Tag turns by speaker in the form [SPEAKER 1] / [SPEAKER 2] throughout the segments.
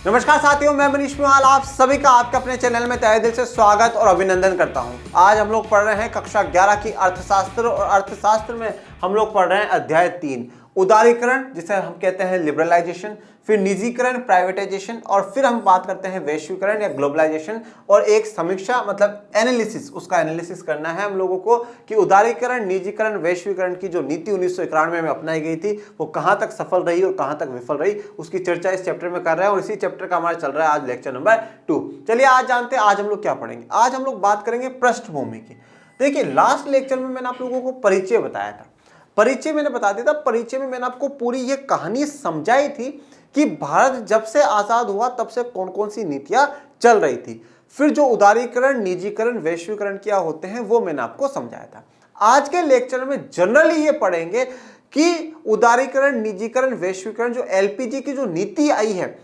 [SPEAKER 1] नमस्कार साथियों, मैं मनीष मिवाल आप सभी का आपके अपने चैनल में तहे दिल से स्वागत और अभिनंदन करता हूं। आज हम लोग पढ़ रहे हैं कक्षा 11 की अर्थशास्त्र और अर्थशास्त्र में हम लोग पढ़ रहे हैं अध्याय 3 उदारीकरण, जिसे हम कहते हैं लिबरलाइजेशन, फिर निजीकरण प्राइवेटाइजेशन, और फिर हम बात करते हैं वैश्वीकरण या ग्लोबलाइजेशन, और एक समीक्षा मतलब एनालिसिस, उसका एनालिसिस करना है हम लोगों को कि उदारीकरण, निजीकरण, वैश्वीकरण की जो नीति 1991 में अपनाई गई थी वो कहाँ तक सफल रही और कहाँ तक विफल रही, उसकी चर्चा इस चैप्टर में कर रहे हैं। और इसी चैप्टर का हमारा चल रहा है आज लेक्चर नंबर 2। चलिए आज जानते हैं आज हम लोग क्या पढ़ेंगे। आज हम लोग बात करेंगे पृष्ठभूमि की। देखिए लास्ट लेक्चर में मैंने आप लोगों को परिचय बताया था, परिचय मैंने बता दिया था। परिचय में मैंने आपको पूरी ये कहानी समझाई थी कि भारत जब से आजाद हुआ तब से कौन कौन सी नीतियां चल रही थी। फिर जो उदारीकरण, निजीकरण, वैश्वीकरण क्या होते हैं वो मैंने आपको समझाया था। आज के लेक्चर में जनरली ये पढ़ेंगे कि उदारीकरण, निजीकरण, वैश्वीकरण, जो एलपीजी की जो नीति आई है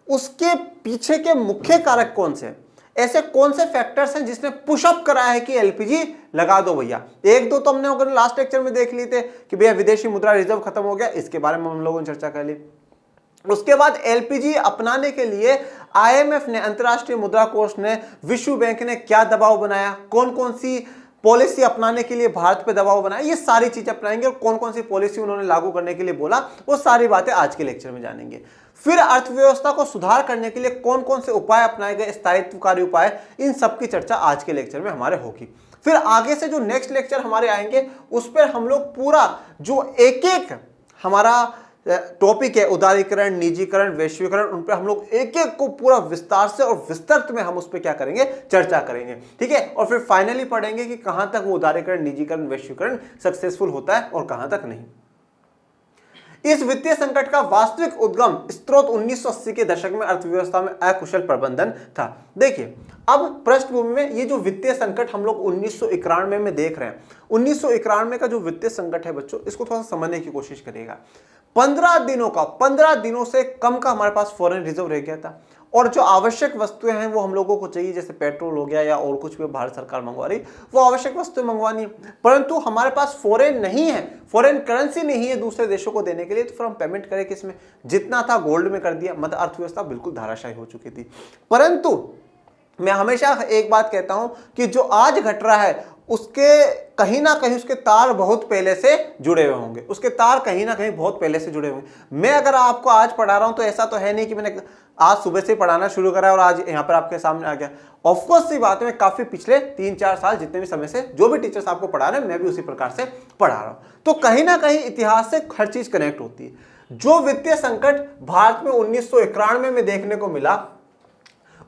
[SPEAKER 1] उसके पीछे के मुख्य कारक कौन से, ऐसे कौन से फैक्टर्स हैं जिसने पुशअप कराया है कि एलपीजी लगा दो भैया। एक दो तो हमने अगर लास्ट लेक्चर में देख लिए थे कि भैया विदेशी मुद्रा रिजर्व खत्म हो गया, इसके बारे में हम लोगों ने चर्चा कर ली। उसके बाद एलपीजी अपनाने के लिए आईएमएफ ने, अंतर्राष्ट्रीय मुद्रा कोष ने, विश्व बैंक ने क्या दबाव बनाया, कौन कौन सी पॉलिसी अपनाने के लिए भारत पे दबाव बनाया, ये सारी चीजें अपनाएंगे। और कौन कौन सी पॉलिसी उन्होंने लागू करने के लिए बोला वो सारी बातें आज के लेक्चर में जानेंगे। फिर अर्थव्यवस्था को सुधार करने के लिए कौन कौन से उपाय अपनाए गए, स्थायित्वकारी उपाय, इन सब की चर्चा आज के लेक्चर में हमारे होगी। फिर आगे से जो नेक्स्ट लेक्चर हमारे आएंगे उस पर हम लोग पूरा जो एक एक हमारा टॉपिक है उदारीकरण, निजीकरण, वैश्वीकरण, उन पर हम लोग एक एक को पूरा विस्तार से और विस्तृत में हम उस पर क्या करेंगे, चर्चा करेंगे। ठीक है। और फिर फाइनली पढ़ेंगे कि कहां तक वो उदारीकरण, निजीकरण, वैश्वीकरण सक्सेसफुल होता है और कहां तक नहीं। इस वित्तीय संकट का वास्तविक उद्गम स्रोत 1980 के दशक में अर्थव्यवस्था में अकुशल प्रबंधन था। देखिए अब पृष्ठभूमि में ये जो वित्तीय संकट हम लोग 1991 में देख रहे हैं, 1991 का जो वित्तीय संकट है बच्चों, इसको थोड़ा सा समझने की कोशिश करिएगा। 15 दिनों से कम का हमारे पास फॉरेन रिजर्व रह गया था, और जो आवश्यक वस्तुएं हैं वो हम लोगों को चाहिए, जैसे पेट्रोल हो गया या और कुछ भी भारत सरकार मंगवा रही, वो आवश्यक वस्तुएं मंगवानी है, परंतु हमारे पास फॉरेन नहीं है, फॉरेन करेंसी नहीं है दूसरे देशों को देने के लिए, तो फिर हम पेमेंट करें किसमें, जितना था गोल्ड में कर दिया, मतलब अर्थव्यवस्था बिल्कुल धाराशायी हो चुकी थी। परंतु मैं हमेशा एक बात कहता हूं कि जो आज घट रहा है उसके कहीं ना कहीं उसके तार बहुत पहले से जुड़े हुए होंगे, उसके तार कहीं ना कहीं बहुत पहले से जुड़े होंगे। मैं अगर आपको आज पढ़ा रहा हूं तो ऐसा तो है नहीं कि मैंने आज सुबह से पढ़ाना शुरू करा और आज यहां पर आपके सामने आ गया। ऑफकोर्स सी बात है, मैं काफी पिछले 3-4 साल जितने भी समय से जो भी टीचर्स आपको पढ़ा रहे हैं मैं भी उसी प्रकार से पढ़ा रहा हूं, तो कहीं ना कहीं इतिहास से हर चीज कनेक्ट होती है। जो वित्तीय संकट भारत में 1991 में देखने को मिला,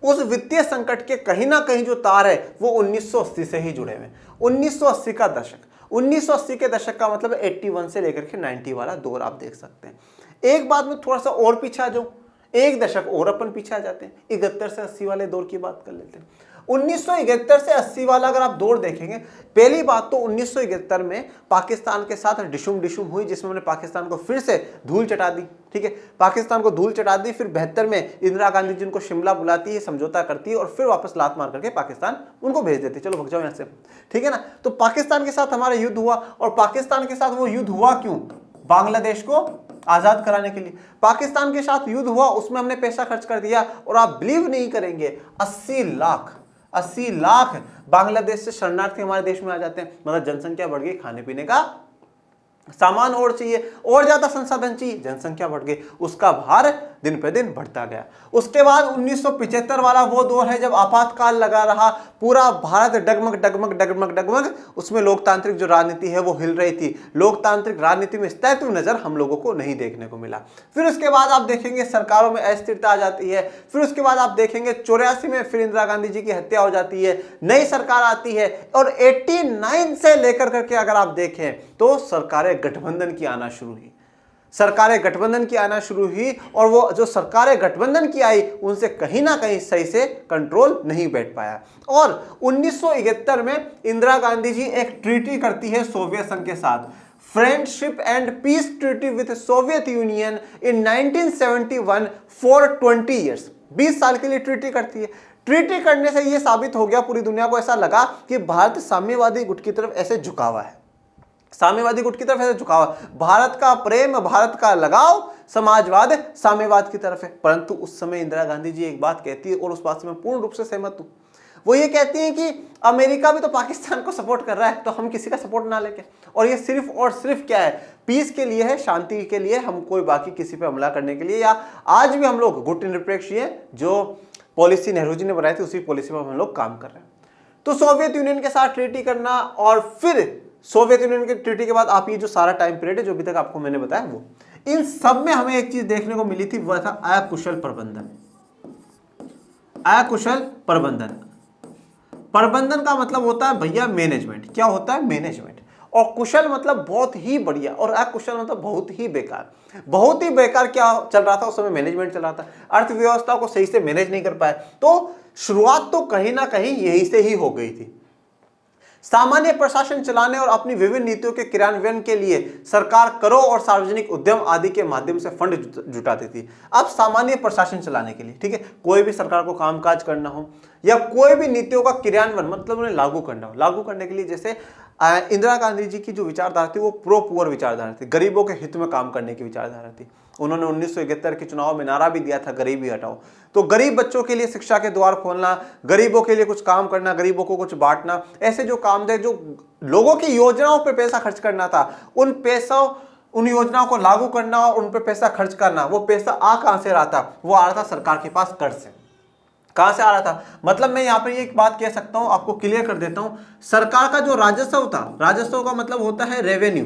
[SPEAKER 1] उस वित्तीय संकट के कहीं ना कहीं जो तार है वो 1980 से ही जुड़े हुए। 1980 का दशक, 1980 के दशक का मतलब 81 से लेकर के 90 वाला दौर आप देख सकते हैं। एक बात में थोड़ा सा और पीछे आ जाऊं, एक दशक और अपन पीछे आ जाते हैं, 71 से 80 वाले दौर की बात कर लेते हैं। 1971 से 80 वाला अगर आप दौर देखेंगे, पहली बात तो 1971 में पाकिस्तान के साथ डिशुम हुई, जिसमें उन्होंने पाकिस्तान को फिर से धूल चटा दी। ठीक है, पाकिस्तान को धूल चटा दी। फिर 72 में इंदिरा गांधी जी उनको शिमला बुलाती है, समझौता करती है और फिर वापस लात मार करके पाकिस्तान उनको भेज देती है, चलो भग जाओ यहाँ से। ठीक है ना, तो पाकिस्तान के साथ हमारा युद्ध हुआ, और पाकिस्तान के साथ वो युद्ध हुआ क्यों, बांग्लादेश को आजाद कराने के लिए पाकिस्तान के साथ युद्ध हुआ, उसमें हमने पैसा खर्च कर दिया। और आप बिलीव नहीं करेंगे 80 लाख बांग्लादेश से शरणार्थी हमारे देश में आ जाते हैं। मतलब जनसंख्या बढ़ गई, खाने पीने का सामान और चाहिए, और ज्यादा संसाधन चाहिए, जनसंख्या बढ़ गई, उसका भार दिन पे दिन बढ़ता गया। उसके बाद 1975 वाला वो दौर है जब आपातकाल लगा रहा, पूरा भारत डगमग डगमग डगमग डगमग, उसमें लोकतांत्रिक जो राजनीति है वो हिल रही थी। लोकतांत्रिक राजनीति में स्थायित्व नजर हम लोगों को नहीं देखने को मिला। फिर उसके बाद आप देखेंगे सरकारों में अस्थिरता आ जाती है। फिर उसके बाद आप देखेंगे 84 में फिर इंदिरा गांधी जी की हत्या हो जाती है, नई सरकार आती है, और 89 से लेकर करके अगर आप देखें तो सरकारें गठबंधन की आना शुरू हुई, सरकारें गठबंधन की आना शुरू हुई। और वो जो सरकारें गठबंधन की आई उनसे कहीं ना कहीं सही से कंट्रोल नहीं बैठ पाया। और 1971 में इंदिरा गांधी जी एक ट्रीटी करती है सोवियत संघ के साथ, friendship and peace treaty with Soviet union in 1971 for 20 years, 20 साल के लिए ट्रीटी करती है। ट्रीटी करने से यह साबित हो गया, पूरी दुनिया को ऐसा लगा कि भारत साम्यवादी गुट की तरफ ऐसे झुका हुआ है। साम्यवादी गुट की तरफ ऐसे झुकाव है। भारत का प्रेम, भारत का लगाव समाजवाद, साम्यवाद की तरफ है। परंतु उस समय इंदिरा गांधी जी एक बात कहती है और उस बात से मैं पूर्ण रूप से सहमत हूं। वो ये कहती हैं कि अमेरिका भी तो पाकिस्तान को सपोर्ट कर रहा है, तो हम किसी का सपोर्ट ना लेके, और ये सिर्फ और सिर्फ क्या है, पीस के लिए है, शांति के लिए, हम कोई बाकी किसी पे हमला करने के लिए, या आज भी हम लोग गुट निरपेक्ष जो पॉलिसी नेहरू जी ने बनाई थी उसी पॉलिसी पर हम लोग काम कर रहे हैं। तो सोवियत यूनियन के साथ ट्रीटी करना, और फिर सोवियत यूनियन के ट्रीटी के बाद आप ये जो सारा टाइम पीरियड है जो अभी तक आपको मैंने बताया, वो इन सब में हमें एक चीज देखने को मिली थी, वह था अकुशल प्रबंधन। अकुशल प्रबंधन, प्रबंधन का मतलब होता है भैया मैनेजमेंट। क्या होता है? मैनेजमेंट। और कुशल मतलब बहुत ही बढ़िया, और अकुशल मतलब बहुत ही बेकार। बहुत ही बेकार क्या चल रहा था उस समय? मैनेजमेंट चल रहा था। अर्थव्यवस्था को सही से मैनेज नहीं कर पाए। तो शुरुआत तो कहीं ना कहीं यही से ही हो गई थी। सामान्य प्रशासन चलाने और अपनी विभिन्न नीतियों के क्रियान्वयन के लिए सरकार करों और सार्वजनिक उद्यम आदि के माध्यम से फंड जुटाती थी। अब सामान्य प्रशासन चलाने के लिए, ठीक है, कोई भी सरकार को कामकाज करना हो या कोई भी नीतियों का क्रियान्वयन मतलब उन्हें लागू करना हो, लागू करने के लिए जैसे इंदिरा गांधी जी की जो विचारधारा थी वो प्रो पुअर विचारधारा थी, गरीबों के हित में काम करने की विचारधारा थी। उन्होंने 1971 के चुनाव में नारा भी दिया था, गरीबी हटाओ। तो गरीब बच्चों के लिए शिक्षा के द्वार खोलना, गरीबों के लिए कुछ काम करना, गरीबों को कुछ बांटना, ऐसे जो काम थे, जो लोगों की योजनाओं पर पैसा खर्च करना था, उन योजनाओं को लागू करना और उन पर पैसा खर्च करना। वो पैसा कहां से रहा था? वो आ रहा था सरकार के पास कर्ज से। कहां से आ रहा था? मतलब मैं यहां पर एक बात कह सकता हूं, आपको क्लियर कर देता हूं। सरकार का जो राजस्व था, राजस्व का मतलब होता है रेवेन्यू।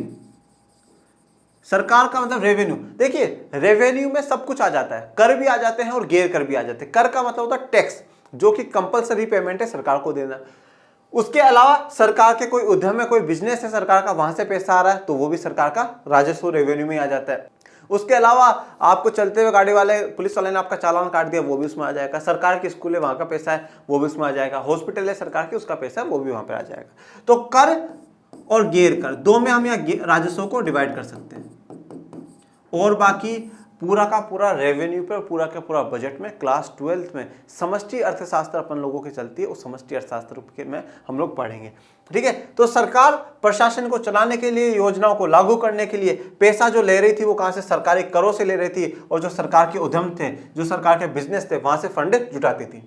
[SPEAKER 1] सरकार का मतलब रेवेन्यू। देखिए, रेवेन्यू में सब कुछ आ जाता है, कर भी आ जाते हैं और गैर कर भी आ जाते हैं। कर का मतलब होता है टैक्स, जो कि कंपलसरी पेमेंट है सरकार को देना। उसके अलावा सरकार के कोई उद्यम है, कोई बिजनेस है सरकार का, वहां से पैसा आ रहा है, तो वो भी सरकार का राजस्व रेवेन्यू में आ जाता है। उसके अलावा आपको चलते हुए गाड़ी वाले, पुलिस वाले ने आपका चालान काट दिया, वो भी उसमें आ जाएगा। सरकार की स्कूल है, वहां का पैसा है, वो भी उसमें आ जाएगा। हॉस्पिटल है सरकार की, उसका पैसा है, वो भी वहां पर आ जाएगा। तो कर और गैर कर, दो में हम यहाँ राजस्व को डिवाइड कर सकते हैं। और बाकी पूरा का पूरा रेवेन्यू पे, पूरा का पूरा बजट में क्लास 12th में समष्टि अर्थशास्त्र अपन लोगों की चलती है, उस समष्टि अर्थशास्त्र के में हम लोग पढ़ेंगे, ठीक है। तो सरकार प्रशासन को चलाने के लिए, योजनाओं को लागू करने के लिए पैसा जो ले रही थी वो कहां से? सरकारी करों से ले रही थी, और जो सरकार के उद्यम थे, जो सरकार के बिजनेस थे, वहां से फंड जुटाती थी।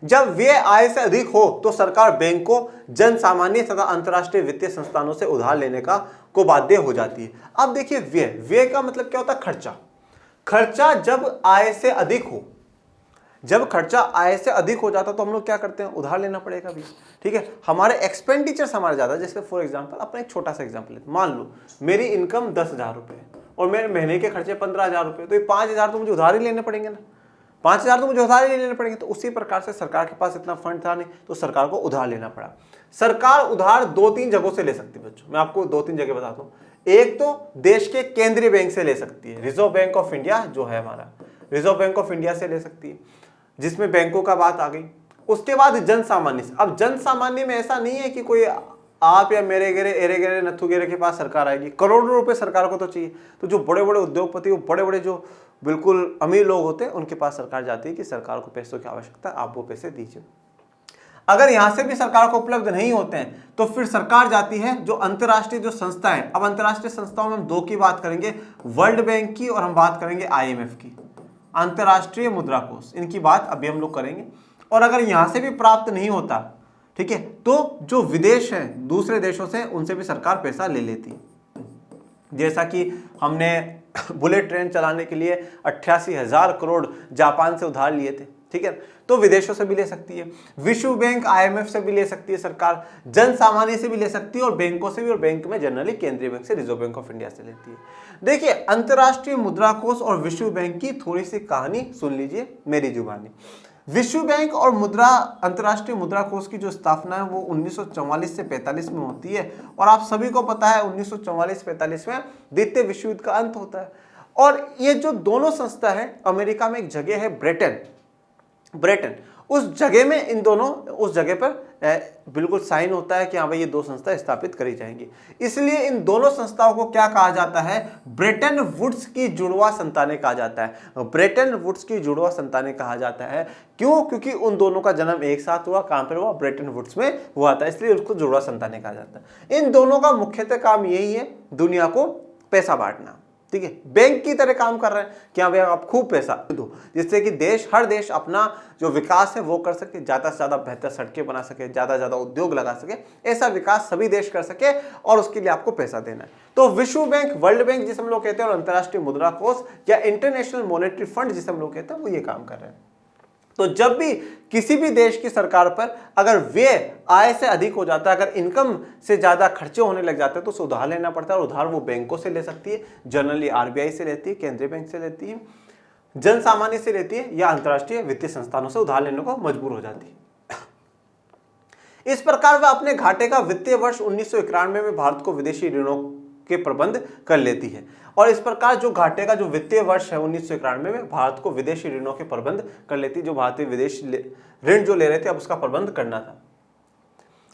[SPEAKER 1] जब व्यय आय से अधिक हो तो सरकार बैंकों, जन सामान्य तथा अंतर्राष्ट्रीय वित्तीय संस्थानों से उधार लेने को बाध्य हो जाती है। अब देखिए, व्यय का मतलब क्या होता है? खर्चा। खर्चा जब आय से अधिक हो, जब खर्चा आय से अधिक हो जाता तो हम लोग क्या करते हैं? उधार लेना पड़ेगा भी, ठीक है। हमारे एक्सपेंडिचर्स हमारे ज्यादा, जैसे फॉर एग्जांपल अपना एक छोटा सा एग्जांपल लेते, मान लो मेरी इनकम 10,000 रुपए और मेरे महीने के खर्चे 15,000 रुपए, तो ये 5,000 तो मुझे उधार ही लेने पड़ेंगे ना, 5,000 तो मुझे उधार ही लेने पड़ेंगे। तो उसी प्रकार से सरकार के पास इतना फंड था नहीं, तो सरकार को उधार लेना पड़ा। सरकार उधार 2-3 जगहों से ले सकती है बच्चों, मैं आपको 2-3 जगह बताता हूँ। एक तो देश के केंद्रीय बैंक से ले सकती है, रिजर्व बैंक ऑफ इंडिया जो है हमारा, रिजर्व बैंक ऑफ इंडिया से ले सकती है, जिसमें बैंकों का बात आ गई। उसके बाद जन सामान्य से। अब जन सामान्य में ऐसा नहीं है कि कोई आप या मेरे गेरे, एरे गेरे, नथु गेरे के पास सरकार आएगी। करोड़ों रुपए सरकार को तो चाहिए। तो जो बड़े बड़े उद्योगपति, बड़े बड़े जो बिल्कुल अमीर लोग होते हैं, उनके पास सरकार जाती है कि सरकार को पैसों की आवश्यकता है, आप वो पैसे दीजिए। अगर यहां से भी सरकार को उपलब्ध नहीं होते हैं तो फिर सरकार जाती है जो अंतर्राष्ट्रीय जो संस्थाएं, अब अंतर्राष्ट्रीय संस्थाओं में हम 2 की बात करेंगे, वर्ल्ड बैंक की और हम बात करेंगे IMF की, अंतर्राष्ट्रीय मुद्रा कोष, इनकी बात अभी हम लोग करेंगे। और अगर यहां से भी प्राप्त नहीं होता, ठीक है, तो जो विदेश हैं, दूसरे देशों से, उनसे भी सरकार पैसा ले लेती है। जैसा कि हमने बुलेट ट्रेन चलाने के लिए 88,000 करोड़ जापान से उधार लिए थे, ठीक है, तो विदेशों से भी ले सकती है। विश्व बैंक, IMF से भी ले सकती है सरकार, जन सामान्य से भी ले सकती है, और बैंकों से भी, और बैंक में जनरली केंद्रीय बैंक से, रिजर्व बैंक ऑफ इंडिया से लेती है। देखिए, अंतर्राष्ट्रीय मुद्रा कोष और विश्व बैंक की थोड़ी सी कहानी सुन लीजिए मेरी जुबानी। विश्व बैंक और अंतर्राष्ट्रीय मुद्रा कोष की जो स्थापना है वो 1944 से 45 में होती है, और आप सभी को पता है 1944-45 में द्वितीय विश्व युद्ध का अंत होता है। और ये जो दोनों संस्था है, अमेरिका में एक जगह है ब्रिटेन, उस जगह में इन दोनों उस जगह पर बिल्कुल साइन होता है कि हाँ भाई ये दो संस्था स्थापित करी जाएंगी। इसलिए इन दोनों संस्थाओं को क्या कहा जाता है? ब्रेटन वुड्स की जुड़वा संतानें कहा जाता है। ब्रेटन वुड्स की जुड़वा संतानें कहा जाता है। क्यों? क्योंकि उन दोनों का जन्म एक साथ हुआ। कहां पर हुआ? ब्रेटन वुड्स में हुआ था, इसलिए उसको जुड़वा संतानें कहा जाता है। इन दोनों का मुख्यतः काम यही है, दुनिया को पैसा बांटना। ठीक है, बैंक की तरह काम कर रहे हैं कि हाँ भैया आप खूब पैसा दो, जिससे कि हर देश अपना जो विकास है वो कर सके, ज्यादा से ज्यादा बेहतर सड़कें बना सके, ज्यादा से ज्यादा उद्योग लगा सके, ऐसा विकास सभी देश कर सके और उसके लिए आपको पैसा देना है। तो विश्व बैंक, वर्ल्ड बैंक जिसे हम लोग कहते हैं, और अंतर्राष्ट्रीय मुद्रा कोष या इंटरनेशनल मॉनेटरी फंड जिसे हम लोग कहते हैं, वो ये काम कर रहे हैं। तो जब भी किसी भी देश की सरकार पर अगर व्यय आय से अधिक हो जाता है, अगर इनकम से ज्यादा खर्चे होने लग जाते हैं, तो उसे उधार लेना पड़ता है। और उधार वो बैंकों से ले सकती है, जनरली आरबीआई से लेती है, केंद्रीय बैंक से लेती है, जन सामान्य से लेती है, या अंतर्राष्ट्रीय वित्तीय संस्थानों से उधार लेने को मजबूर हो जाती है। इस प्रकार वह अपने घाटे का वित्तीय वर्ष 1991 में भारत को विदेशी ऋणों के प्रबंध कर लेती है। और इस प्रकार जो घाटे का जो वित्तीय वर्ष है 1991 में भारत को विदेशी ऋणों के प्रबंध कर लेती, जो भारतीय विदेशी ऋण जो ले रहे थे अब उसका प्रबंध करना था।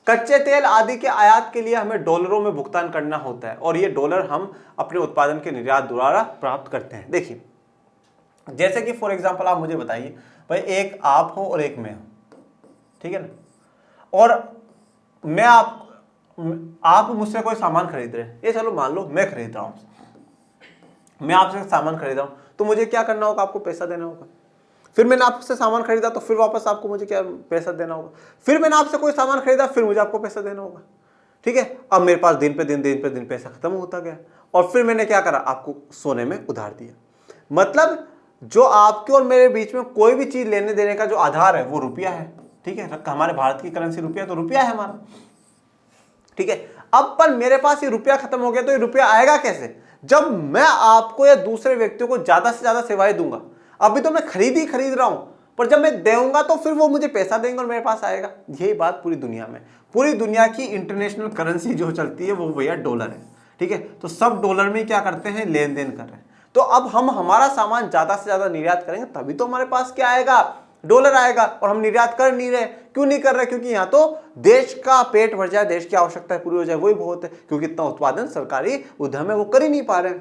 [SPEAKER 1] कच्चे तेल आदि के आयात के लिए हमें डॉलरों में भुगतान करना होता है, और ये डॉलर हम अपने उत्पादन के निर्यात द्वारा प्राप्त करते हैं। देखिए, जैसे कि फॉर एग्जांपल आप मुझे बताइए भाई, एक आप हो और एक मैं हूं, ठीक है ना, और मैं आप मुझसे कोई सामान खरीद रहे हैं, ये चलो मान लो मैं खरीद रहा हूं, मैं आपसे सामान खरीदा हूं, तो मुझे क्या करना होगा? आपको पैसा देना होगा। फिर मैंने आपसे सामान खरीदा तो फिर वापस आपको मुझे क्या पैसा देना होगा। फिर मैंने आपसे कोई सामान खरीदा, फिर मुझे आपको पैसा देना होगा। ठीक है, अब मेरे पास दिन पे दिन पैसा खत्म होता गया, और फिर मैंने क्या करा? आपको सोने में उधार दिया। मतलब जो आपके और मेरे बीच में कोई भी चीज लेने देने का जो आधार है वो रुपया है। ठीक है, हमारे भारत की करेंसी रुपया, तो रुपया है हमारा। ठीक है, अब पर मेरे पास ये रुपया खत्म हो गया, तो ये रुपया आएगा कैसे? जब मैं आपको या दूसरे व्यक्तियों को ज्यादा से ज्यादा सेवाएं दूंगा। अभी तो मैं खरीद रहा हूं, पर जब मैं दूंगा तो फिर वो मुझे पैसा देंगे और मेरे पास आएगा। यही बात पूरी दुनिया में, पूरी दुनिया की इंटरनेशनल करेंसी जो चलती है वो भैया डॉलर है। ठीक है, तो सब डॉलर में क्या करते हैं? लेन देन कर रहे हैं। तो अब हम हमारा सामान ज्यादा से ज्यादा निर्यात करेंगे, तभी तो हमारे पास क्या आएगा? डॉलर आएगा। और हम निर्यात कर नहीं रहे। क्यों नहीं कर रहे? क्योंकि यहां तो देश का पेट भर जाए, देश की आवश्यकता पूरी हो जाए, वही बहुत है। क्योंकि इतना उत्पादन सरकारी उद्यम है वो कर ही नहीं पा रहे।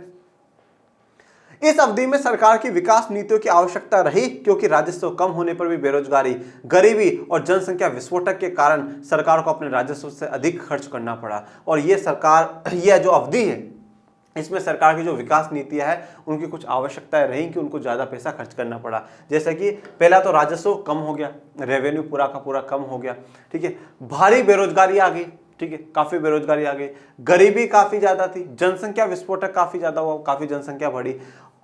[SPEAKER 1] इस अवधि में सरकार की विकास नीतियों की आवश्यकता रही, क्योंकि राजस्व कम होने पर भी बेरोजगारी, गरीबी और जनसंख्या विस्फोटक के कारण सरकार को अपने राजस्व से अधिक खर्च करना पड़ा। और यह जो अवधि है, इसमें सरकार की जो विकास नीतियां है उनकी कुछ आवश्यकताएं रही कि उनको ज्यादा पैसा खर्च करना पड़ा। जैसे कि पहला तो राजस्व कम हो गया, रेवेन्यू पूरा का पूरा कम हो गया। ठीक है, भारी बेरोजगारी आ गई। ठीक है, काफी बेरोजगारी आ गई, गरीबी काफी ज्यादा थी, जनसंख्या विस्फोटक काफी ज्यादा हुआ, काफी जनसंख्या बढ़ी।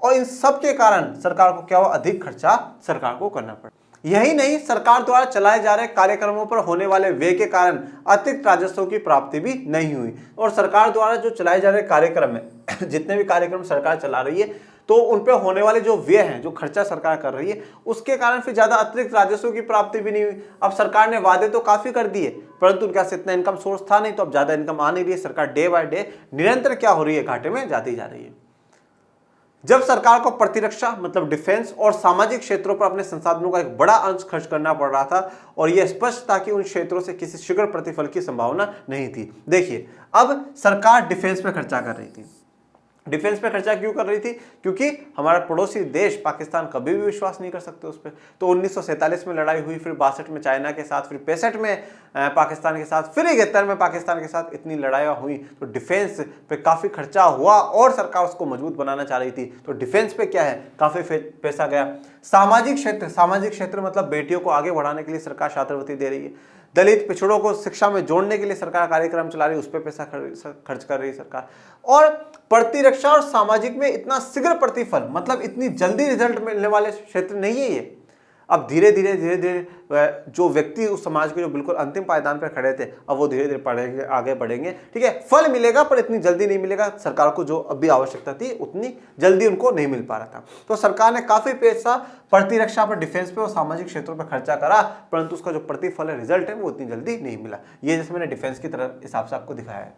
[SPEAKER 1] और इन सब के कारण सरकार को क्या हुआ? अधिक खर्चा सरकार को करना पड़ा। यही नहीं, सरकार द्वारा चलाए जा रहे कार्यक्रमों पर होने वाले व्यय के कारण अतिरिक्त राजस्व की प्राप्ति भी नहीं हुई। और सरकार द्वारा जो चलाए जा रहे कार्यक्रम है, जितने भी कार्यक्रम सरकार चला रही है, तो उन पर होने वाले जो व्यय हैं, जो खर्चा सरकार कर रही है, उसके कारण फिर ज्यादा अतिरिक्त राजस्व की प्राप्ति भी नहीं हुई। अब सरकार ने वादे तो काफी कर दिए, परंतु उनके पास इतना इनकम सोर्स था नहीं, तो अब ज्यादा इनकम आ नहीं रही है। सरकार डे बाय डे निरंतर क्या हो रही है? घाटे में जाती जा रही है। जब सरकार को प्रतिरक्षा मतलब डिफेंस और सामाजिक क्षेत्रों पर अपने संसाधनों का एक बड़ा अंश खर्च करना पड़ रहा था, और यह स्पष्ट था कि उन क्षेत्रों से किसी शीघ्र प्रतिफल की संभावना नहीं थी। देखिए, अब सरकार डिफेंस पे खर्चा कर रही थी। डिफेंस पे खर्चा क्यों कर रही थी? क्योंकि हमारा पड़ोसी देश पाकिस्तान कभी भी विश्वास नहीं कर सकते उस पर। तो 1947 में लड़ाई हुई, फिर 62 में चाइना के साथ, फिर 65 में पाकिस्तान के साथ, फिर 71 में पाकिस्तान के साथ, इतनी लड़ाइयाँ हुई। तो डिफेंस पे काफ़ी खर्चा हुआ और सरकार उसको मजबूत बनाना चाह रही थी। तो डिफेंस पे क्या है? काफ़ी पैसा गया। सामाजिक क्षेत्र मतलब बेटियों को आगे बढ़ाने के लिए सरकार छात्रवृत्ति दे रही है। दलित पिछड़ों को शिक्षा में जोड़ने के लिए सरकार कार्यक्रम चला रही है, उस पर पैसा खर्च कर रही है सरकार। और प्रतिरक्षा और सामाजिक में इतना शीघ्र प्रतिफल मतलब इतनी जल्दी रिजल्ट मिलने वाले क्षेत्र नहीं है ये। अब धीरे धीरे जो व्यक्ति उस समाज के जो बिल्कुल अंतिम पायदान पर खड़े थे, अब वो धीरे धीरे पढ़ेंगे, आगे बढ़ेंगे। ठीक है, फल मिलेगा पर इतनी जल्दी नहीं मिलेगा। सरकार को जो अभी आवश्यकता थी उतनी जल्दी उनको नहीं मिल पा रहा था। तो सरकार ने काफी पैसा प्रतिरक्षा पर, डिफेंस पे और सामाजिक क्षेत्रों पर खर्चा करा, परंतु उसका जो प्रतिफल है, रिजल्ट है, वो उतनी जल्दी नहीं मिला। ये जैसे मैंने डिफेंस की तरह हिसाब से आपको दिखाया है।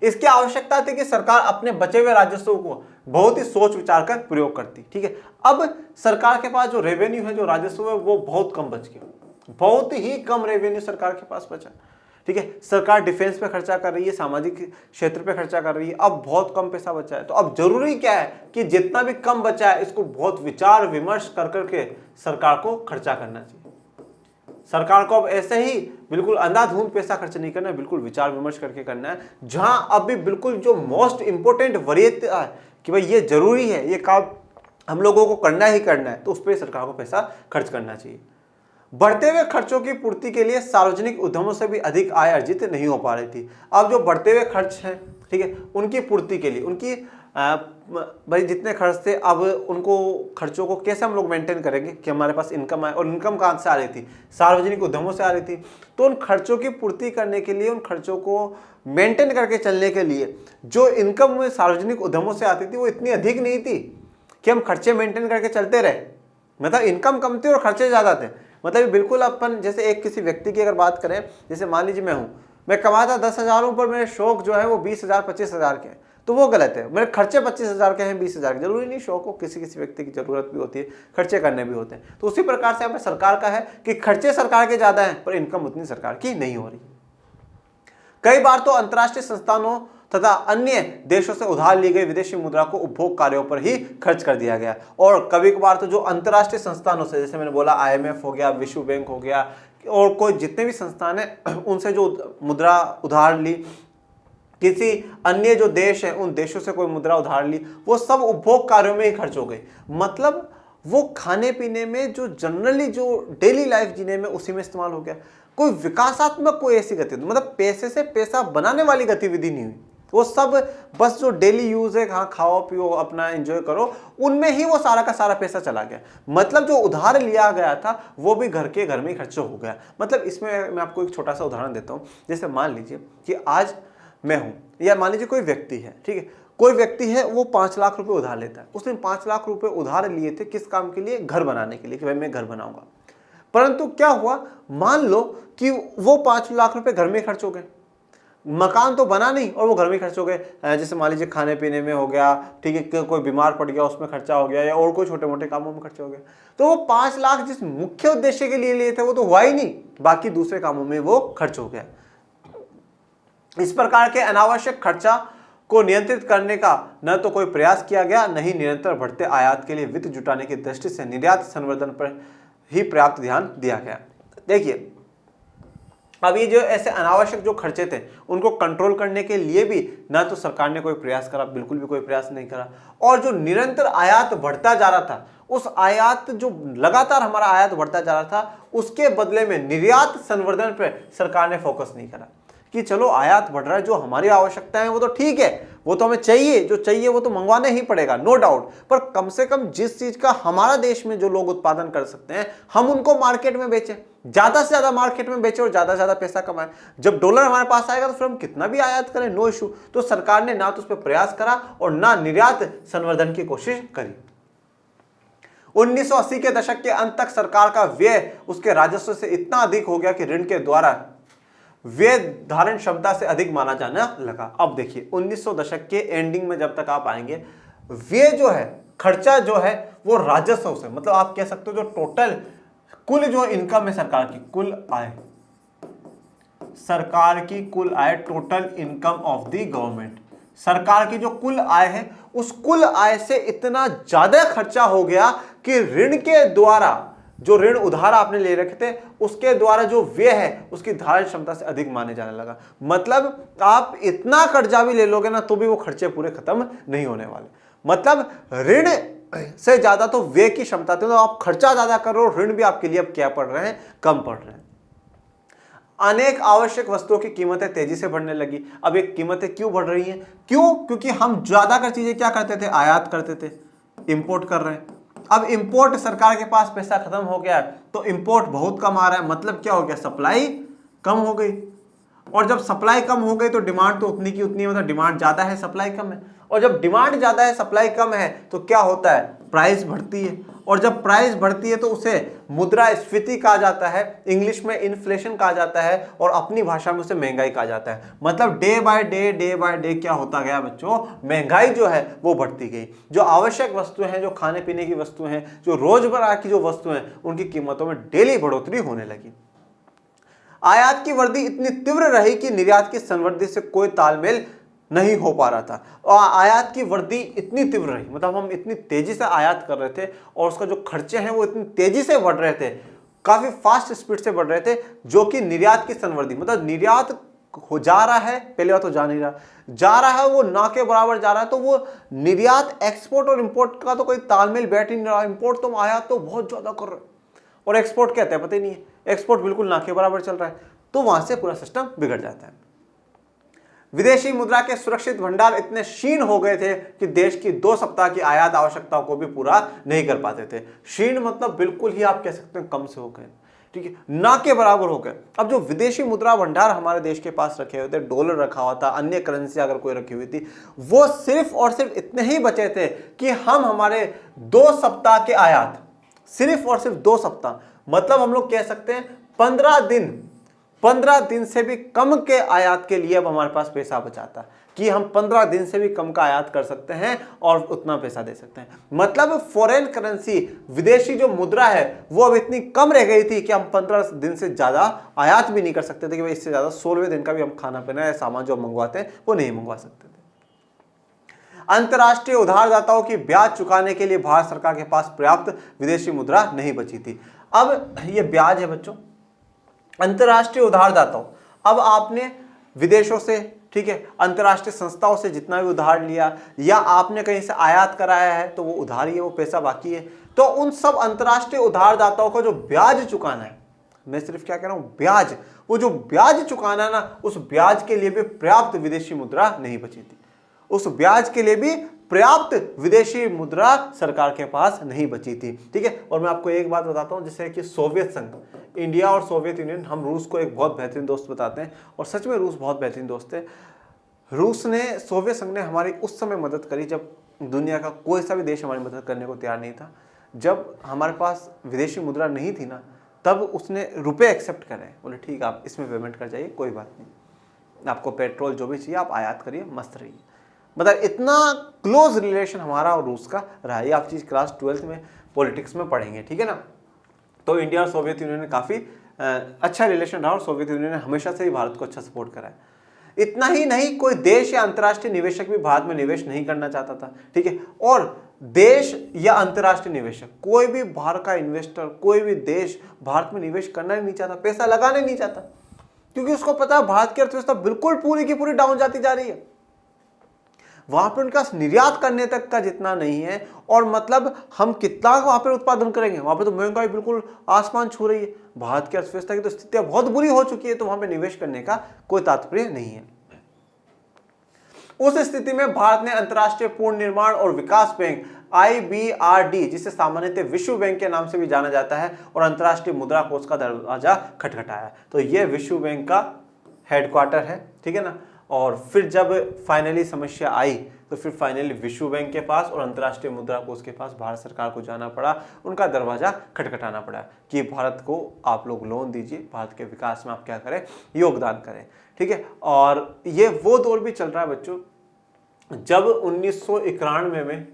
[SPEAKER 1] इसकी आवश्यकता थी कि सरकार अपने बचे हुए राजस्व को बहुत ही सोच विचार कर प्रयोग करती। ठीक है, अब सरकार के पास जो रेवेन्यू है, जो राजस्व है, वो बहुत कम बच गया, बहुत ही कम रेवेन्यू सरकार के पास बचा। ठीक है, सरकार डिफेंस पे खर्चा कर रही है, सामाजिक क्षेत्र पे खर्चा कर रही है, अब बहुत कम पैसा बचा है। तो अब जरूरी क्या है कि जितना भी कम बचा है इसको बहुत विचार विमर्श कर करके सरकार को खर्चा करना चाहिए। सरकार को अब ऐसे ही बिल्कुल अंधाधुंध पैसा खर्च नहीं करना है, बिल्कुल विचार विमर्श करके करना है। जहां अभी बिल्कुल जो मोस्ट इंपोर्टेंट वरीयता है कि भाई ये जरूरी है, ये काम हम लोगों को करना ही करना है, तो उस पर सरकार को पैसा खर्च करना चाहिए। बढ़ते हुए खर्चों की पूर्ति के लिए सार्वजनिक उद्यमों से भी अधिक आय अर्जित नहीं हो पा रही थी। अब जो बढ़ते हुए खर्च हैं, ठीक है, उनकी पूर्ति के लिए उनकी भाई जितने खर्च थे, अब उनको खर्चों को कैसे हम लोग मेंटेन करेंगे कि हमारे पास इनकम आए, और इनकम कहाँ से आ रही थी, सार्वजनिक उद्यमों से आ रही थी। तो उन खर्चों की पूर्ति करने के लिए, उन खर्चों को मेंटेन करके चलने के लिए जो इनकम सार्वजनिक उद्यमों से आती थी वो इतनी अधिक नहीं थी कि हम खर्चे मेंटेन करके चलते रहे। मतलब इनकम कम थी और खर्चे ज़्यादा थे। मतलब बिल्कुल अपन जैसे एक किसी व्यक्ति की अगर बात करें, जैसे मान लीजिए मैं कमाता 10,000 पर मेरे शौक जो है वो 20,000 25,000 के हैं, तो वो गलत है। मेरे खर्चे 25,000 के हैं, 20,000 के, जरूरी नहीं शौक हो, किसी किसी व्यक्ति की जरूरत भी होती है, खर्चे करने भी होते हैं। तो उसी प्रकार से हमें सरकार का है कि खर्चे सरकार के ज़्यादा हैं पर इनकम उतनी सरकार की नहीं हो रही। कई बार तो अंतर्राष्ट्रीय संस्थानों तथा अन्य देशों से उधार ली गई विदेशी मुद्रा को उपभोग कार्यों पर ही खर्च कर दिया गया। और कभी कभार तो जो अंतर्राष्ट्रीय संस्थानों से, जैसे मैंने बोला IMF हो गया, विश्व बैंक हो गया, और कोई जितने भी संस्थान हैं उनसे जो मुद्रा उधार ली, किसी अन्य जो देश है उन देशों से कोई मुद्रा उधार ली, वो सब उपभोग कार्यों में ही खर्च हो गई। मतलब वो खाने पीने में, जो जनरली जो डेली लाइफ जीने में, उसी में इस्तेमाल हो गया। कोई विकासात्मक कोई ऐसी गतिविधि, मतलब पैसे से पैसा बनाने वाली गतिविधि नहीं हुई। वो सब बस जो डेली यूज है, हाँ खाओ पियो अपना एंजॉय करो, उनमें ही वो सारा का सारा पैसा चला गया। मतलब जो उधार लिया गया था वो भी घर के घर में ही खर्च हो गया। मतलब इसमें मैं आपको एक छोटा सा उदाहरण देता हूँ। जैसे मान लीजिए कि आज मैं हूँ, या मान लीजिए कोई व्यक्ति है, ठीक है, कोई व्यक्ति है, वो 5 लाख रुपए उधार लेता है। उसने 5 लाख रुपए उधार लिए थे, किस काम के लिए? घर बनाने के लिए, कि भाई मैं घर बनाऊंगा। परंतु क्या हुआ, मान लो कि वो 5 लाख रुपए घर में खर्च हो गए, मकान तो बना नहीं और वो घर में खर्च हो गए। जैसे मान लीजिए खाने पीने में हो गया, ठीक है, कोई बीमार पड़ गया उसमें खर्चा हो गया, या और कोई छोटे मोटे कामों में खर्चा हो गया। तो वो 5 लाख जिस मुख्य उद्देश्य के लिए लिए थे वो तो हुआ ही नहीं, बाकी दूसरे कामों में वो खर्च हो गया। इस प्रकार के अनावश्यक खर्चा को नियंत्रित करने का न तो कोई प्रयास किया गया, न ही निरंतर बढ़ते आयात के लिए वित्त जुटाने की दृष्टि से निर्यात संवर्धन पर ही पर्याप्त ध्यान दिया गया। देखिए, अब ये जो ऐसे अनावश्यक जो खर्चे थे उनको कंट्रोल करने के लिए भी ना तो सरकार ने कोई प्रयास करा, बिल्कुल भी कोई प्रयास नहीं करा। और जो निरंतर आयात बढ़ता जा रहा था, उस आयात जो लगातार हमारा आयात बढ़ता जा रहा था, उसके बदले में निर्यात संवर्धन पर सरकार ने फोकस नहीं करा कि चलो आयात बढ़ रहा है, जो हमारी आवश्यकता है वो तो ठीक है, वो तो हमें चाहिए, जो चाहिए वो तो मंगवाना ही पड़ेगा, नो डाउट, पर कम से कम जिस चीज का हमारा देश में जो लोग उत्पादन कर सकते हैं हम उनको मार्केट में बेचें, ज्यादा से ज्यादा मार्केट में बेचें और ज्यादा से ज्यादा पैसा कमाएं। जब डॉलर हमारे पास आएगा तो फिर हम कितना भी आयात करें, नो इशू। तो सरकार ने ना तो उस पर प्रयास करा और ना निर्यात संवर्धन की कोशिश करी। 1980 के दशक के अंत तक सरकार का व्यय उसके राजस्व से इतना अधिक हो गया कि ऋण के द्वारा व्यय धारण क्षमता से अधिक माना जाने लगा। अब देखिए 1900 दशक के एंडिंग में जब तक आप आएंगे, व्यय जो है, खर्चा जो है वो राजस्व से, मतलब आप कह सकते हो जो टोटल कुल जो इनकम है सरकार की, कुल आय, सरकार की कुल आय, total income of the government, सरकार की जो कुल आय है उस कुल आय से इतना ज्यादा खर्चा हो गया कि ऋण के द्वारा, जो ऋण उधार आपने ले रखे थे उसके द्वारा जो व्यय है उसकी धारण क्षमता से अधिक माने जाने लगा। मतलब आप इतना कर्जा भी ले लोगे ना तो भी वो खर्चे पूरे खत्म नहीं होने वाले। मतलब ऋण से ज्यादा तो व्यय की क्षमता थी, तो आप खर्चा ज्यादा कर रहे हो, ऋण भी आपके लिए अब क्या पड़ रहे हैं, कम पड़ रहे हैं। अनेक आवश्यक वस्तुओं की कीमतें तेजी से बढ़ने लगी। अब ये कीमतें क्यों बढ़ रही हैं? क्यों? क्योंकि हम ज्यादातर चीजें क्या करते थे, आयात करते थे, इंपोर्ट कर रहे हैं। अब इंपोर्ट, सरकार के पास पैसा खत्म हो गया तो इंपोर्ट बहुत कम आ रहा है। मतलब क्या हो गया, सप्लाई कम हो गई, और जब सप्लाई कम हो गई तो डिमांड तो उतनी की उतनी, मतलब डिमांड ज्यादा है, सप्लाई कम है, और जब डिमांड ज्यादा है, सप्लाई कम है, तो क्या होता है, प्राइस बढ़ती है, और जब प्राइस बढ़ती है तो उसे मुद्रास्फीति कहा जाता है, इंग्लिश में इन्फ्लेशन कहा जाता है, और अपनी भाषा में उसे महंगाई कहा जाता है। मतलब डे बाय डे क्या होता गया बच्चों, महंगाई जो है वो बढ़ती गई। जो आवश्यक वस्तुएं हैं, जो खाने पीने की वस्तुएं हैं, जो रोजमर्रा की जो वस्तुएं हैं, उनकी कीमतों में डेली बढ़ोतरी होने लगी। आयात की वृद्धि इतनी तीव्र रही कि निर्यात की संवृद्धि से कोई तालमेल नहीं हो पा रहा था। और आयात की वृद्धि इतनी तीव्र रही, मतलब हम इतनी तेजी से आयात कर रहे थे और उसका जो खर्चे हैं वो इतनी तेजी से बढ़ रहे थे, काफी फास्ट स्पीड से बढ़ रहे थे, जो कि निर्यात की संवृद्धि, मतलब निर्यात हो जा रहा है, पहले बात तो जा नहीं रहा, जा रहा है वो ना के बराबर जा रहा है। तो वो निर्यात, एक्सपोर्ट और इंपोर्ट का तो कोई तालमेल बैठ ही नहीं रहा। इंपोर्ट तो आयात तो बहुत ज्यादा कर रहे हैं और एक्सपोर्ट कहते हैं पता ही नहीं है, एक्सपोर्ट बिल्कुल ना के बराबर चल रहा है। तो वहां से पूरा सिस्टम बिगड़ जाता है। विदेशी मुद्रा के सुरक्षित भंडार इतने क्षीण हो गए थे कि देश की 2 सप्ताह की आयात आवश्यकताओं को भी पूरा नहीं कर पाते थे। क्षीण मतलब बिल्कुल ही आप कह सकते हैं कम से हो गए, ठीक है, ना के बराबर हो गए। अब जो विदेशी मुद्रा भंडार हमारे देश के पास रखे हुए थे, डॉलर रखा हुआ था, अन्य करेंसी अगर कोई रखी हुई थी, वो सिर्फ और सिर्फ इतने ही बचे थे कि हम हमारे 2 सप्ताह के आयात, सिर्फ और सिर्फ 2 सप्ताह, मतलब हम लोग कह सकते हैं 15 दिन से भी कम के आयात के लिए अब हमारे पास पैसा बचाता कि हम 15 दिन से भी कम का आयात कर सकते हैं और उतना पैसा दे सकते हैं। मतलब फॉरेन करेंसी, विदेशी जो मुद्रा है, वो अब इतनी कम रह गई थी कि हम 15 दिन से ज्यादा आयात भी नहीं कर सकते थे कि भाई इससे ज्यादा 16वें दिन का भी हम खाना पीना या सामान जो मंगवाते हैं वो नहीं मंगवा सकते थे। अंतर्राष्ट्रीय उधारदाताओं की ब्याज चुकाने के लिए भारत सरकार के पास पर्याप्त विदेशी मुद्रा नहीं बची थी। अब ये ब्याज है बच्चों, अंतर्राष्ट्रीय उधारदाताओं, अब आपने विदेशों से, ठीक है, अंतर्राष्ट्रीय संस्थाओं से जितना भी उधार लिया या आपने कहीं से आयात कराया है तो वो उधार ही है, वो पैसा बाकी है। तो उन सब अंतर्राष्ट्रीय उधारदाताओं को जो ब्याज चुकाना है, मैं सिर्फ क्या कह रहा हूं, ब्याज, वो जो ब्याज चुकाना है ना, उस ब्याज के लिए भी पर्याप्त विदेशी मुद्रा नहीं बची थी। उस ब्याज के लिए भी पर्याप्त विदेशी मुद्रा सरकार के पास नहीं बची थी, ठीक है। और मैं आपको एक बात बताता हूं, जैसे कि सोवियत संघ, इंडिया और सोवियत यूनियन, हम रूस को एक बहुत बेहतरीन दोस्त बताते हैं और सच में रूस बहुत बेहतरीन दोस्त है। रूस ने, सोवियत संघ ने हमारी उस समय मदद करी जब दुनिया का कोई सा भी देश हमारी मदद करने को तैयार नहीं था। जब हमारे पास विदेशी मुद्रा नहीं थी ना, तब उसने रुपए एक्सेप्ट करे, बोले ठीक है आप इसमें पेमेंट कर जाइए, कोई बात नहीं, आपको पेट्रोल जो भी चाहिए आप आयात करिए, मस्त रहिए। मतलब इतना क्लोज रिलेशन हमारा और रूस का रहा है। आप चीज क्लास 12th में पॉलिटिक्स में पढ़ेंगे, ठीक है ना। तो इंडिया और सोवियत यूनियन ने काफी अच्छा रिलेशन रहा और सोवियत यूनियन ने हमेशा से ही भारत को अच्छा सपोर्ट करा है। इतना ही नहीं, कोई देश या अंतर्राष्ट्रीय निवेशक भी भारत में निवेश नहीं करना चाहता था, ठीक है। और देश या अंतर्राष्ट्रीय निवेशक, कोई भी बाहर का इन्वेस्टर, कोई भी देश भारत में निवेश करना ही नहीं चाहता, पैसा लगाना ही नहीं चाहता, क्योंकि उसको पता है भारत की अर्थव्यवस्था बिल्कुल पूरी की पूरी डाउन जाती जा रही है। वहां पर उनका निर्यात करने तक का जितना नहीं है, और मतलब हम कितना वहां पर उत्पादन करेंगे, वहां पर तो महंगाई बिल्कुल आसमान छू रही है। भारत की अर्थव्यवस्था की तो स्थिति बहुत बुरी हो चुकी है, तो वहां पर निवेश करने का कोई तात्पर्य नहीं है। उस स्थिति में भारत ने अंतर्राष्ट्रीय पूर्ण निर्माण और विकास बैंक IBRD, जिसे सामान्यतः विश्व बैंक के नाम से भी जाना जाता है, और अंतर्राष्ट्रीय मुद्रा कोष का दरवाजा खटखटाया। तो यह विश्व बैंक का हेडक्वार्टर है, ठीक है ना। और फिर जब फाइनली समस्या आई तो फिर फाइनली विश्व बैंक के पास और अंतर्राष्ट्रीय मुद्रा कोष के पास भारत सरकार को जाना पड़ा, उनका दरवाजा खटखटाना पड़ा कि भारत को आप लोग लोन दीजिए, भारत के विकास में आप क्या करें, योगदान करें, ठीक है। और ये वो दौर भी चल रहा है बच्चों जब 1991 में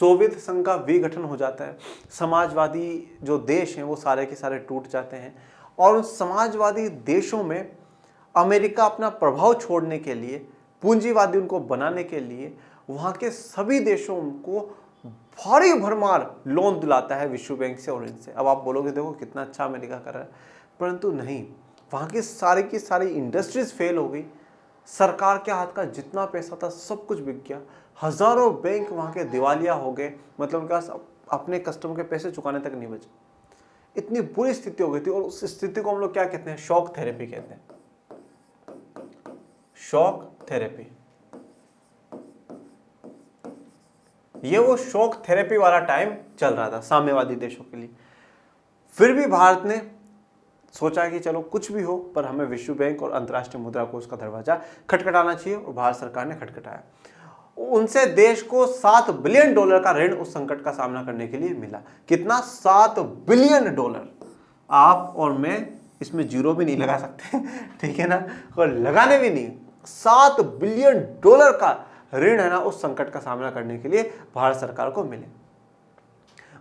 [SPEAKER 1] सोवियत संघ का विघटन हो जाता है। समाजवादी जो देश हैं वो सारे के सारे टूट जाते हैं, और उन समाजवादी देशों में अमेरिका अपना प्रभाव छोड़ने के लिए, पूंजीवादी उनको बनाने के लिए, वहाँ के सभी देशों को भारी भरमार लोन दिलाता है विश्व बैंक से और इनसे। अब आप बोलोगे देखो कितना अच्छा अमेरिका कर रहा है, परंतु नहीं, वहाँ की सारी इंडस्ट्रीज फेल हो गई। सरकार के हाथ का जितना पैसा था सब कुछ बिक गया। हजारों बैंक वहाँ के दिवालिया हो गए, मतलब उनके पास अपने कस्टमर के पैसे चुकाने तक नहीं बचे। इतनी बुरी स्थिति हो गई थी, और उस स्थिति को हम लोग क्या कहते हैं, शॉक थेरेपी कहते हैं। शॉक थेरेपी, ये वो शॉक थेरेपी वाला टाइम चल रहा था साम्यवादी देशों के लिए। फिर भी भारत ने सोचा कि चलो कुछ भी हो, पर हमें विश्व बैंक और अंतर्राष्ट्रीय मुद्रा कोष का दरवाजा खटखटाना चाहिए, और भारत सरकार ने खटखटाया। उनसे देश को $7 बिलियन का ऋण उस संकट का सामना करने के लिए मिला। कितना? $7 बिलियन। आप और मैं इसमें जीरो भी नहीं लगा सकते ठीक है ना, और लगाने भी नहीं। $7 बिलियन का ऋण है ना उस संकट का सामना करने के लिए भारत सरकार को मिले।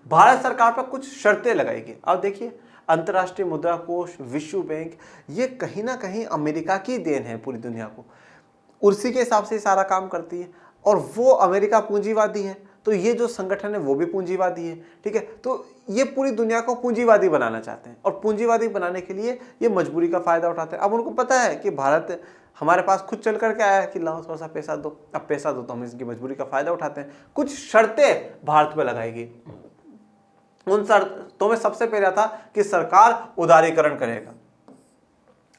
[SPEAKER 1] भारत सरकार पर कुछ शर्तें लगाएगी। अब देखिए, अंतर्राष्ट्रीय मुद्रा कोष, विश्व बैंक, ये कहीं ना कहीं अमेरिका की देन है पूरी दुनिया को। उसी के हिसाब से सारा काम करती है, और वो अमेरिका पूंजीवादी है, तो ये जो संगठन है वो भी पूंजीवादी है। ठीक है, तो ये पूरी दुनिया को पूंजीवादी बनाना चाहते हैं, और पूंजीवादी बनाने के लिए ये मजबूरी का फायदा उठाते हैं। अब उनको पता है कि भारत हमारे पास खुद चल करके आया है कि लाओ थोड़ा सा पैसा दो, अब पैसा दो, तो हम इसकी मजबूरी का फायदा उठाते हैं। कुछ शर्तें भारत पे लगाएगी। उन शर्तों में सबसे पहला था कि सरकार उदारीकरण करेगा।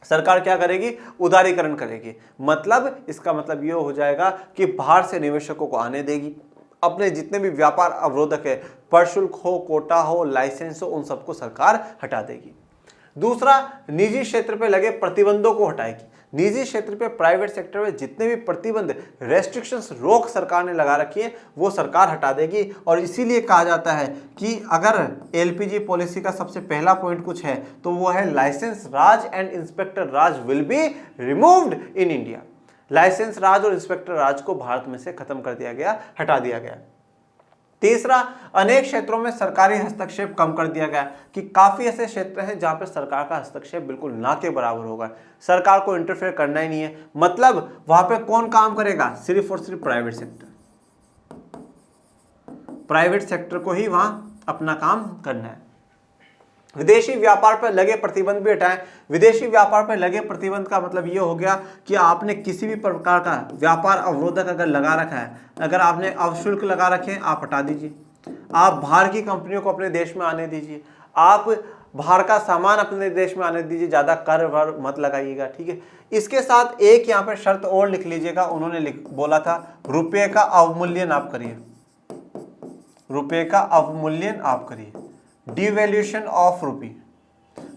[SPEAKER 1] सरकार क्या करेगी? उदारीकरण करेगी। मतलब इसका मतलब ये हो जाएगा कि बाहर से निवेशकों को आने देगी, अपने जितने भी व्यापार अवरोधक है, प्रशुल्क हो, कोटा हो, लाइसेंस हो, उन सबको सरकार हटा देगी। दूसरा, निजी क्षेत्र पे लगे प्रतिबंधों को हटाएगी। निजी क्षेत्र पे, प्राइवेट सेक्टर में जितने भी प्रतिबंध, रेस्ट्रिक्शंस, रोक सरकार ने लगा रखी है, वो सरकार हटा देगी। और इसीलिए कहा जाता है कि अगर एलपीजी पॉलिसी का सबसे पहला पॉइंट कुछ है तो वो है licence raj and inspector raj will be removed in India. Licence raj और इंस्पेक्टर राज को भारत में से खत्म कर दिया गया, हटा दिया गया। तीसरा, अनेक क्षेत्रों में सरकारी हस्तक्षेप कम कर दिया गया, कि काफी ऐसे क्षेत्र हैं जहां पर सरकार का हस्तक्षेप बिल्कुल ना के बराबर होगा। सरकार को इंटरफेयर करना ही नहीं है। मतलब वहां पे कौन काम करेगा? सिर्फ और सिर्फ प्राइवेट सेक्टर। प्राइवेट सेक्टर को ही वहां अपना काम करना है। विदेशी व्यापार पर लगे प्रतिबंध भी हटाएं। विदेशी व्यापार पर लगे प्रतिबंध का मतलब ये हो गया कि आपने किसी भी प्रकार का व्यापार अवरोधक अगर लगा रखा है, अगर आपने अवशुल्क लगा रखे हैं, आप हटा दीजिए। आप बाहर की कंपनियों को अपने देश में आने दीजिए। आप बाहर का सामान अपने देश में आने दीजिए, ज्यादा कर वर मत लगाइएगा। ठीक है, इसके साथ एक यहाँ पे शर्त और लिख लीजिएगा। उन्होंने बोला था रुपये का अवमूल्यन आप करिए। रुपये का अवमूल्यन आप करिए। डिवैल्यूएशन ऑफ रुपी,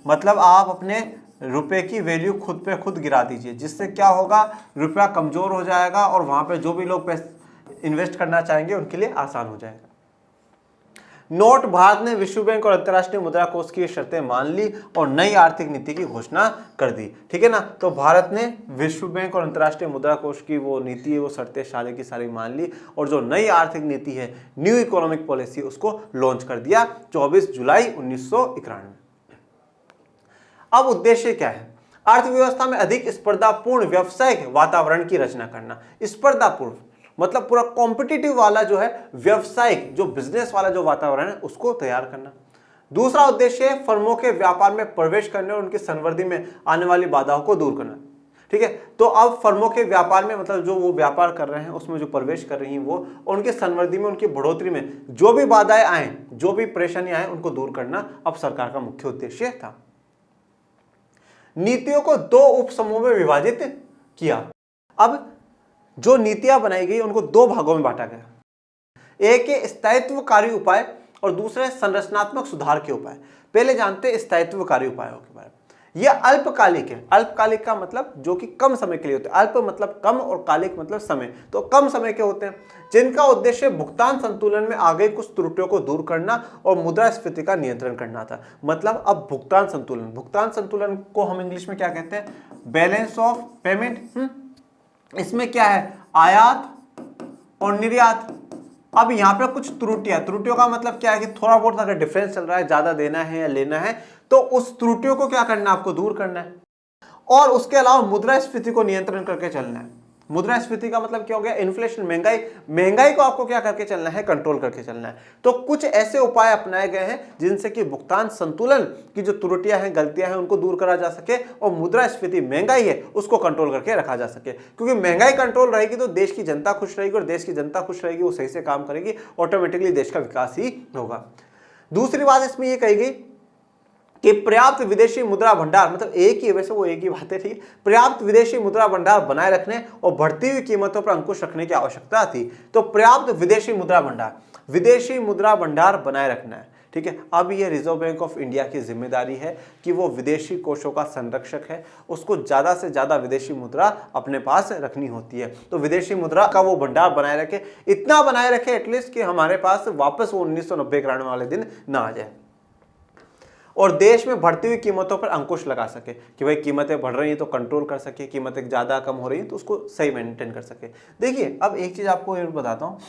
[SPEAKER 1] मतलब आप अपने रुपए की वैल्यू खुद पे खुद गिरा दीजिए, जिससे क्या होगा? रुपया कमजोर हो जाएगा और वहां पे जो भी लोग पैसे इन्वेस्ट करना चाहेंगे उनके लिए आसान हो जाएगा। नोट, भारत ने विश्व बैंक और अंतर्राष्ट्रीय मुद्रा कोष की शर्तें मान ली और नई आर्थिक नीति की घोषणा कर दी। ठीक है ना, तो भारत ने विश्व बैंक और अंतर्राष्ट्रीय मुद्रा कोष की वो नीति है, वो शर्तें सारी की सारी मान ली, और जो नई आर्थिक नीति है, न्यू इकोनॉमिक पॉलिसी, उसको लॉन्च कर दिया 24 जुलाई 1991। अब उद्देश्य क्या है? अर्थव्यवस्था में अधिक स्पर्धापूर्ण व्यावसायिक वातावरण की रचना करना। स्पर्धापूर्ण मतलब पूरा कॉम्पिटिटिव वाला जो है, व्यवसायिक जो बिजनेस वाला जो वातावरण है, उसको तैयार करना। दूसरा उद्देश्य है फर्मों के व्यापार में प्रवेश करने और उनकी संवर्धि में आने वाली बाधाओं को दूर करना। ठीक है, तो अब फर्मों के व्यापार में, मतलब जो वो व्यापार कर रहे हैं उसमें जो प्रवेश कर रही हैं वो, उनके संवर्धि में, उनकी बढ़ोतरी में जो भी बाधाएं आए, जो भी परेशानियां आए, उनको दूर करना अब सरकार का मुख्य उद्देश्य था। नीतियों को दो उप समूह में विभाजित किया। अब जो नीतियां बनाई गई उनको दो भागों में बांटा गया। एक है स्थायित्वकारी उपाय और दूसरा है संरचनात्मक सुधार के उपाय। पहले जानते हैं स्थायित्वकारी उपायों के बारे में। यह अल्पकालिक है। अल्पकालिक का मतलब जो कि कम समय के लिए होते हैं। अल्प मतलब कम और कालिक मतलब समय, तो कम समय के होते हैं, जिनका उद्देश्य भुगतान संतुलन में आ गई कुछ त्रुटियों को दूर करना और मुद्रास्फीति का नियंत्रण करना था। मतलब अब भुगतान संतुलन को हम इंग्लिश में क्या कहते हैं? Balance of payment. इसमें क्या है? आयात और निर्यात। अब यहां पे कुछ त्रुटियों का मतलब क्या है कि थोड़ा बहुत अगर डिफरेंस चल रहा है, ज्यादा देना है या लेना है, तो उस त्रुटियों को क्या करना है? आपको दूर करना है। और उसके अलावा मुद्रास्फीति को नियंत्रण करके चलना है। मुद्रास्फीति का मतलब क्या हो गया? इन्फ्लेशन, महंगाई को आपको क्या करके चलना है? कंट्रोल करके चलना है। तो कुछ ऐसे उपाय अपनाए गए हैं जिनसे कि भुगतान संतुलन की जो त्रुटियां हैं, गलतियां हैं, उनको दूर करा जा सके और मुद्रास्फीति, महंगाई है, उसको कंट्रोल करके रखा जा सके। क्योंकि महंगाई कंट्रोल रहेगी तो देश की जनता खुश रहेगी, और देश की जनता खुश रहेगी, वो सही से काम करेगी, ऑटोमेटिकली देश का विकास ही होगा। दूसरी बात इसमें यह कही गई कि पर्याप्त विदेशी मुद्रा भंडार, मतलब एक ही, वैसे वो एक ही बात है, ठीक, पर्याप्त विदेशी मुद्रा भंडार बनाए रखने और बढ़ती हुई कीमतों पर अंकुश रखने की आवश्यकता थी। तो पर्याप्त विदेशी मुद्रा भंडार बनाए रखना है। ठीक है। अब ये रिजर्व बैंक ऑफ इंडिया की जिम्मेदारी है कि वो विदेशी कोषों का संरक्षक है, उसको ज़्यादा से ज़्यादा विदेशी मुद्रा अपने पास रखनी होती है। तो विदेशी मुद्रा का वो भंडार बनाए रखे, इतना बनाए रखे एटलीस्ट कि हमारे पास वापस वो 1990 के आने वाले दिन ना आ जाए, और देश में बढ़ती हुई कीमतों पर अंकुश लगा सके कि भाई कीमतें बढ़ रही हैं तो कंट्रोल कर सके, कीमतें ज़्यादा कम हो रही हैं तो उसको सही मेंटेन कर सके। देखिए अब एक चीज़ आपको ये बताता हूँ,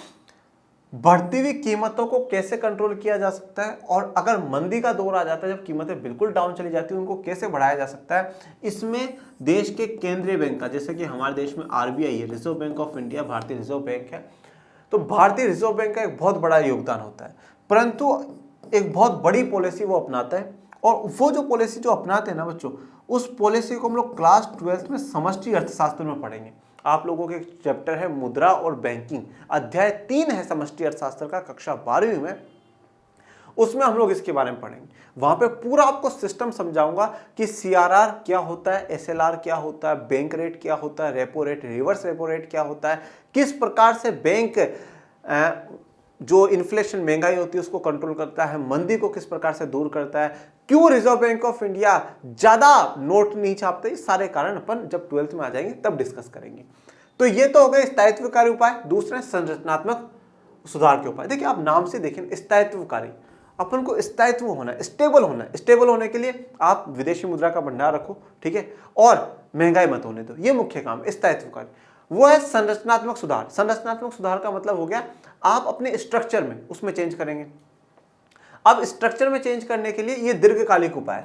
[SPEAKER 1] बढ़ती हुई कीमतों को कैसे कंट्रोल किया जा सकता है, और अगर मंदी का दौर आ जाता है जब कीमतें बिल्कुल डाउन चली जाती है उनको कैसे बढ़ाया जा सकता है। इसमें देश के केंद्रीय बैंक का, जैसे कि हमारे देश में RBI है, रिजर्व बैंक ऑफ इंडिया, भारतीय रिजर्व बैंक है, तो भारतीय रिजर्व बैंक का एक बहुत बड़ा योगदान होता है, परंतु एक बहुत बड़ी पॉलिसी वो अपनाता है, और वो जो पॉलिसी जो अपनाते हैं ना बच्चों, उस पॉलिसी को हम लोग क्लास 12th में समष्टि अर्थशास्त्र में पढ़ेंगे। आप लोगों के एक चैप्टर है मुद्रा और बैंकिंग, अध्याय 3 है समष्टि अर्थशास्त्र का, कक्षा 12वीं में, उसमें हम लोग इसके बारे में पढ़ेंगे। वहां पे पूरा आपको सिस्टम समझाऊंगा कि CRR क्या होता है, SLR क्या होता है, बैंक रेट क्या होता है, repo rate, reverse repo rate क्या होता है, किस प्रकार से बैंक जो इन्फ्लेशन महंगाई होती है उसको कंट्रोल करता है, मंदी को किस प्रकार से दूर करता है, क्यों रिजर्व बैंक ऑफ इंडिया ज्यादा नोट नहीं छापते, सारे कारण अपन जब 12th में आ जाएंगे तब डिस्कस करेंगे। तो ये तो हो गए स्थायित्वकारी उपाय। दूसरे संरचनात्मक सुधार के उपाय। देखिए आप नाम से देखें, स्थायित्वकारी, अपन को स्थायित्व होना है, स्टेबल होना है। स्टेबल होने के लिए आप विदेशी मुद्रा का भंडार रखो, ठीक है, और महंगाई मत होने दो, ये मुख्य काम स्थायित्वकारी। वो है संरचनात्मक सुधार। संरचनात्मक सुधार का मतलब हो गया आप अपने स्ट्रक्चर में उसमें चेंज करेंगे। अब स्ट्रक्चर में चेंज करने के लिए ये दीर्घकालिक उपाय,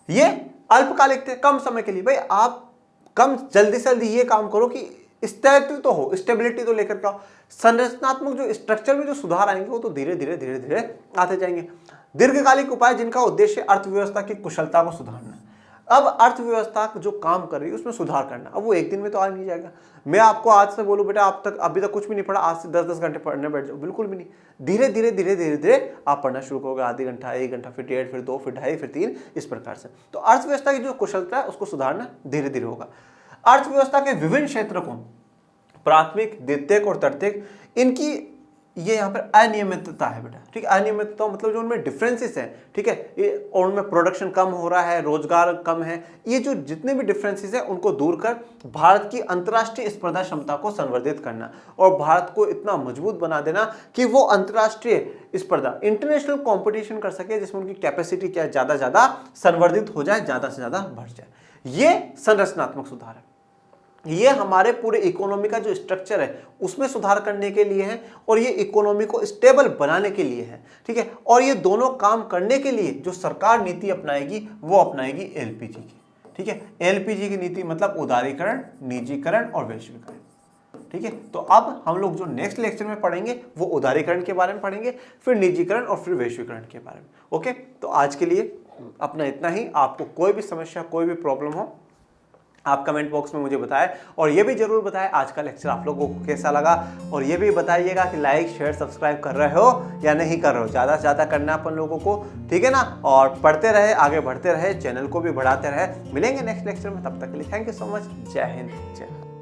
[SPEAKER 1] ये अल्पकालिक थे, कम समय के लिए। भाई आप कम जल्दी से जल्दी ये काम करो कि स्थायित्व तो हो, स्टेबिलिटी तो लेकर के आओ। संरचनात्मक जो स्ट्रक्चर में जो सुधार आएंगे वो तो धीरे धीरे आते जाएंगे। दीर्घकालिक उपाय जिनका उद्देश्य अर्थव्यवस्था की कुशलता को सुधारना। अब अर्थव्यवस्था जो काम कर रही है उसमें सुधार करना, अब वो एक दिन में तो आ नहीं जाएगा। मैं आपको आज से बोलूं बेटा आप तक अभी तक कुछ भी नहीं पढ़ा, आज से 10-10 घंटे पढ़ने बैठ जाओ, बिल्कुल भी नहीं। धीरे धीरे आप पढ़ना शुरू करोगे, आधी घंटा, 1 घंटा, फिर 1.5, फिर 2, फिर 2.5, फिर 3, इस प्रकार से। तो अर्थव्यवस्था की जो कुशलता है उसको सुधारना धीरे धीरे होगा। अर्थव्यवस्था के विभिन्न क्षेत्र को, प्राथमिक, द्वितीयक और तृतीयक, इनकी ये यहाँ पर अनियमितता है बेटा, ठीक है। अनियमितता मतलब जो उनमें डिफरेंसेस हैं, ठीक है, ये और उनमें प्रोडक्शन कम हो रहा है, रोजगार कम है, ये जो जितने भी डिफरेंसेस हैं उनको दूर कर भारत की अंतर्राष्ट्रीय स्पर्धा क्षमता को संवर्धित करना और भारत को इतना मजबूत बना देना कि वो अंतर्राष्ट्रीय स्पर्धा, इंटरनेशनल कॉम्पिटिशन कर सके, जिसमें उनकी कैपेसिटी क्या ज्यादा संवर्धित हो जाए, ज्यादा से ज्यादा बढ़ जाए। ये संरचनात्मक सुधार है। ये हमारे पूरे इकोनॉमी का जो स्ट्रक्चर है उसमें सुधार करने के लिए है, और ये इकोनॉमी को स्टेबल बनाने के लिए है, ठीक है। और ये दोनों काम करने के लिए जो सरकार नीति अपनाएगी वो अपनाएगी LPG की, ठीक है। LPG की नीति मतलब उदारीकरण, निजीकरण और वैश्वीकरण, ठीक है। तो अब हम लोग जो नेक्स्ट लेक्चर में पढ़ेंगे वो उदारीकरण के बारे में पढ़ेंगे, फिर निजीकरण और फिर वैश्वीकरण के बारे में। ओके, तो आज के लिए अपना इतना ही। आपको कोई भी समस्या, कोई भी प्रॉब्लम हो, आप कमेंट बॉक्स में मुझे बताएं, और ये भी जरूर बताएं आज का लेक्चर आप लोगों को कैसा लगा, और ये भी बताइएगा कि लाइक, शेयर, सब्सक्राइब कर रहे हो या नहीं कर रहे हो। ज़्यादा से ज़्यादा करना अपन लोगों को, ठीक है ना। और पढ़ते रहे, आगे बढ़ते रहे, चैनल को भी बढ़ाते रहे। मिलेंगे नेक्स्ट लेक्चर में, तब तक के लिए थैंक यू सो मच। जय हिंद, जय भारत।